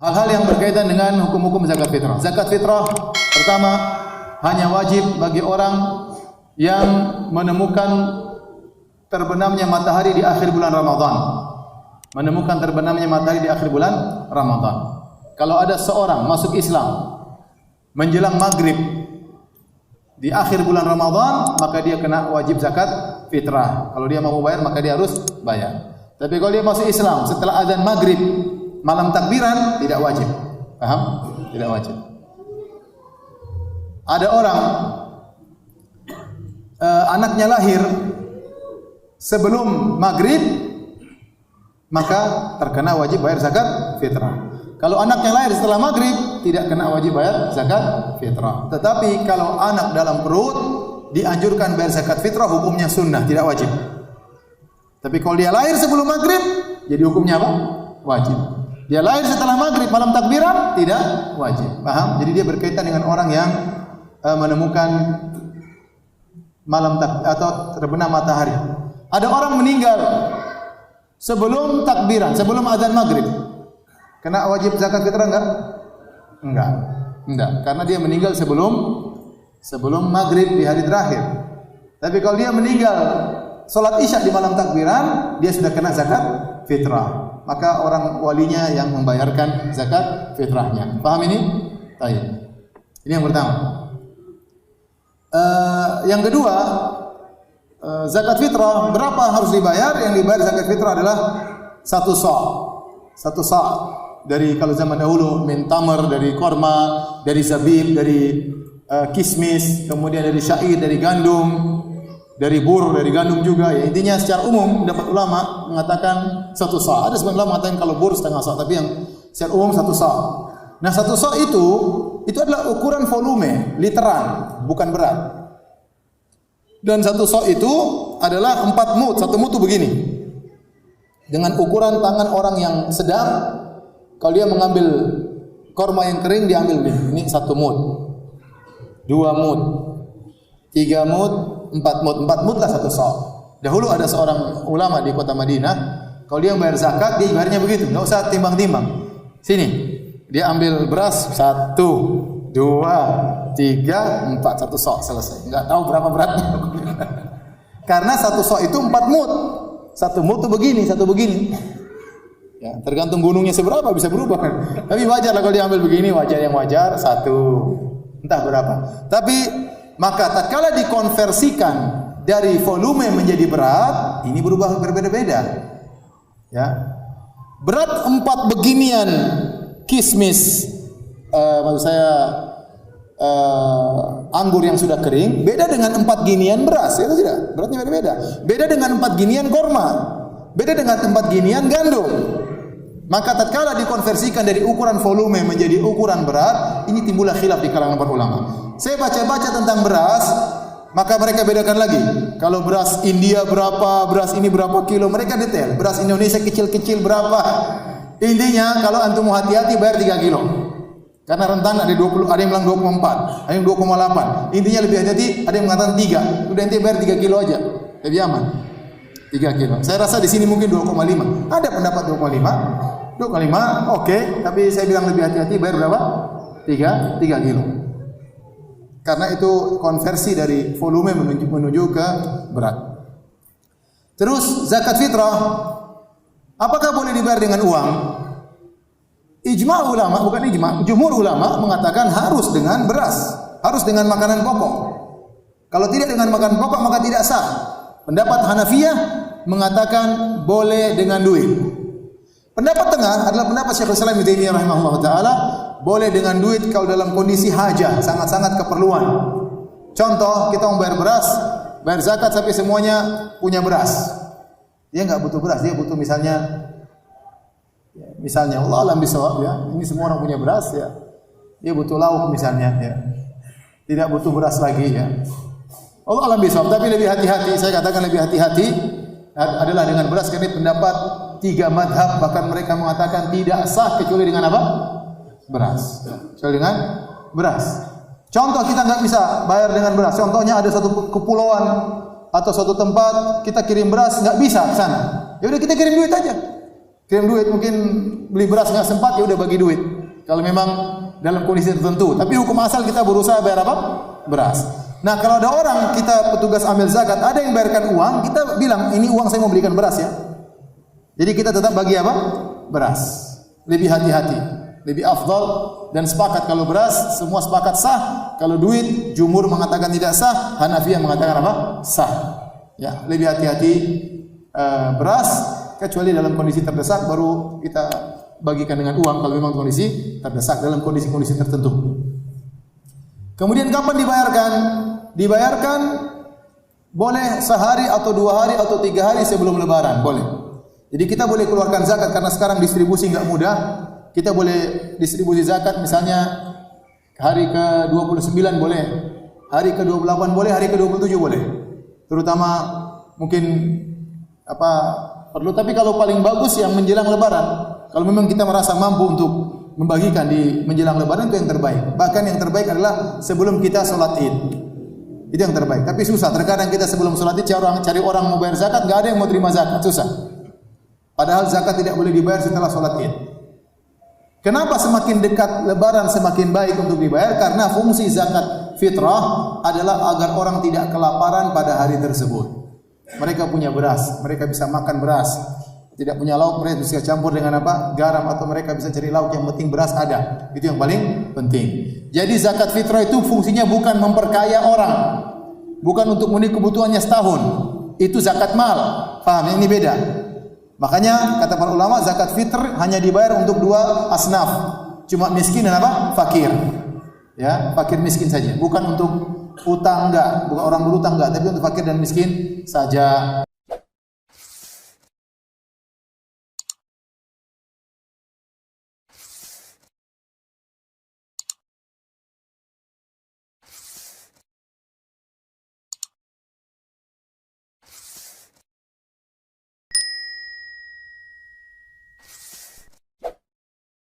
Hal-hal yang berkaitan dengan hukum-hukum zakat fitrah. Zakat fitrah pertama hanya wajib bagi orang yang menemukan terbenamnya matahari di akhir bulan Ramadan. Menemukan terbenamnya matahari di akhir bulan Ramadan. Kalau ada seorang masuk Islam menjelang maghrib di akhir bulan Ramadan, maka dia kena wajib zakat fitrah. Kalau dia mau bayar, maka dia harus bayar. Tapi kalau dia masuk Islam setelah azan maghrib, malam takbiran, tidak wajib. Paham? Tidak wajib. Ada orang anaknya lahir sebelum maghrib, maka terkena wajib bayar zakat fitrah. Kalau anaknya lahir setelah maghrib, tidak kena wajib bayar zakat fitrah. Tetapi kalau anak dalam perut, dianjurkan bayar zakat fitrah, hukumnya sunnah, tidak wajib. Tapi kalau dia lahir sebelum maghrib, jadi hukumnya apa? Wajib. Dia lahir setelah maghrib, malam takbiran, tidak wajib. Paham? Jadi dia berkaitan dengan orang yang menemukan atau terbenam matahari. Ada orang meninggal sebelum takbiran, sebelum azan maghrib, kena wajib zakat fitrah enggak? Enggak, karena dia meninggal sebelum maghrib di hari terakhir. Tapi kalau dia meninggal salat isya di malam takbiran, dia sudah kena zakat fitrah. Maka orang walinya yang membayarkan zakat fitrahnya. Paham ini? Baik. Ini yang pertama. Yang kedua, zakat fitrah berapa harus dibayar? Yang dibayar zakat fitrah adalah satu sa' dari kalau zaman dahulu min tamar, dari korma, dari zabib, dari kismis, kemudian dari syair, dari gandum, dari bur, dari gandum juga. Ya, intinya secara umum dapat ulama mengatakan satu sa'. Ada sebagian ulama mengatakan kalau bur setengah sa', tapi yang secara umum satu sa'. Nah, satu sa' itu adalah ukuran volume, literan, bukan berat. Dan satu sa' itu adalah 4 mud. Satu mud itu begini. Dengan ukuran tangan orang yang sedang, kalau dia mengambil korma yang kering, dia ambil begini. Ini 1 mud, 2 mud, 3 mud, 4 mud. 4 mud lah 1 sa'. Dahulu ada seorang ulama di kota Madinah, kalau dia bayar zakat, dia bayarnya begitu, enggak usah timbang-timbang. Sini, dia ambil beras 1, 2, 3, 4, 1 sa' selesai. Enggak tahu berapa beratnya. Karena 1 sa' itu 4 mud. 1 mud itu begini, 1 begini. Ya, tergantung gunungnya seberapa bisa berubah. Tapi wajar lah kalau dia ambil begini, yang wajar 1. Entah berapa. Tapi maka tatkala dikonversikan dari volume menjadi berat, ini berubah berbeda-beda. Ya. Berat 4 beginian kismis, maksud saya anggur yang sudah kering, beda dengan 4 ginian beras, ya tidak? Beratnya beda-beda. Beda dengan 4 ginian korma, beda dengan 4 ginian gandum. Maka tatkala dikonversikan dari ukuran volume menjadi ukuran berat, ini timbullah khilaf di kalangan para ulama. Saya baca-baca tentang beras, maka mereka bedakan lagi. Kalau beras India berapa, beras ini berapa kilo, mereka detail. Beras Indonesia kecil-kecil berapa. Intinya kalau antum hati-hati bayar 3 kilo. Karena rentan ada 20, ada yang bilang 24, ada yang 2,8. Intinya lebih hati-hati, ada yang mengatakan 3. Udah nanti bayar 3 kilo aja. Lebih aman. 3 kilo. Saya rasa di sini mungkin 2,5. Ada pendapat 2,5, oke. Tapi saya bilang lebih hati-hati, bayar berapa? 3 kilo. Karena itu konversi dari volume menuju ke berat. Terus zakat fitrah, apakah boleh dibayar dengan uang? Ijma' ulama, bukan ijma', jumhur ulama mengatakan harus dengan beras, harus dengan makanan pokok. Kalau tidak dengan makanan pokok maka tidak sah. Pendapat Hanafiyah mengatakan boleh dengan duit. Pendapat tengah adalah pendapat Syekhul Islam Ibnu Taimiyah rahimahullah taala, boleh dengan duit kalau dalam kondisi hajat, sangat-sangat keperluan. Contoh, kita mau bayar beras, bayar zakat sampai semuanya punya beras. Dia enggak butuh beras, dia butuh misalnya Allah alam bisawab, ya. Ini semua orang punya beras, ya. Dia butuh lauk misalnya, ya. Tidak butuh beras lagi, ya. Allah alam bisawab, tapi lebih hati-hati. Saya katakan lebih hati-hati adalah dengan beras, karena pendapat 3 madhab, bahkan mereka mengatakan tidak sah kecuali dengan apa? Beras. Kecuali dengan beras. Contoh, kita nggak bisa bayar dengan beras. Contohnya ada satu kepulauan atau suatu tempat kita kirim beras, nggak bisa ke sana. Ya udah kita kirim duit aja. kirim duit, mungkin beli beras nggak sempat, ya udah bagi duit. Kalau memang dalam kondisi tertentu. Tapi hukum asal kita berusaha bayar apa? Beras. Nah, kalau ada orang, kita petugas amil zakat, ada yang bayarkan uang, kita bilang, ini uang saya mau belikan beras ya. Jadi kita tetap bagi apa? Beras. Lebih hati-hati, lebih afdal, dan sepakat kalau beras, semua sepakat sah. Kalau duit, jumhur mengatakan tidak sah, Hanafiyah mengatakan apa? Sah. Ya, lebih hati-hati beras, kecuali dalam kondisi terdesak baru kita bagikan dengan uang kalau memang kondisi terdesak dalam kondisi-kondisi tertentu. Kemudian kapan dibayarkan? Dibayarkan boleh sehari atau 2 hari atau 3 hari sebelum lebaran, boleh. Jadi kita boleh keluarkan zakat karena sekarang distribusi enggak mudah. Kita boleh distribusi zakat misalnya hari ke-29 boleh, hari ke-28 boleh, hari ke-27 boleh. Terutama mungkin perlu, tapi kalau paling bagus yang menjelang lebaran. Kalau memang kita merasa mampu untuk membagikan di menjelang lebaran, itu yang terbaik. Bahkan yang terbaik adalah sebelum kita sholat Id. Itu yang terbaik. Tapi susah, terkadang kita sebelum sholat Id cari orang mau bayar zakat, enggak ada yang mau terima zakat, susah. Padahal zakat tidak boleh dibayar setelah sholat Id. Kenapa semakin dekat lebaran semakin baik untuk dibayar? Karena fungsi zakat fitrah adalah agar orang tidak kelaparan pada hari tersebut. Mereka punya beras, mereka bisa makan beras. Tidak punya lauk, mereka bisa campur dengan apa? Garam, atau mereka bisa cari lauk, yang penting beras ada. Itu yang paling penting. Jadi zakat fitrah itu fungsinya bukan memperkaya orang, bukan untuk memenuhi kebutuhannya setahun. Itu zakat mal. Paham? Ini beda. Makanya kata para ulama, zakat fitr hanya dibayar untuk 2 asnaf. Cuma miskin dan apa? Fakir. Ya, fakir miskin saja. Bukan untuk utang, enggak. Bukan orang berutang, enggak. Tapi untuk fakir dan miskin saja.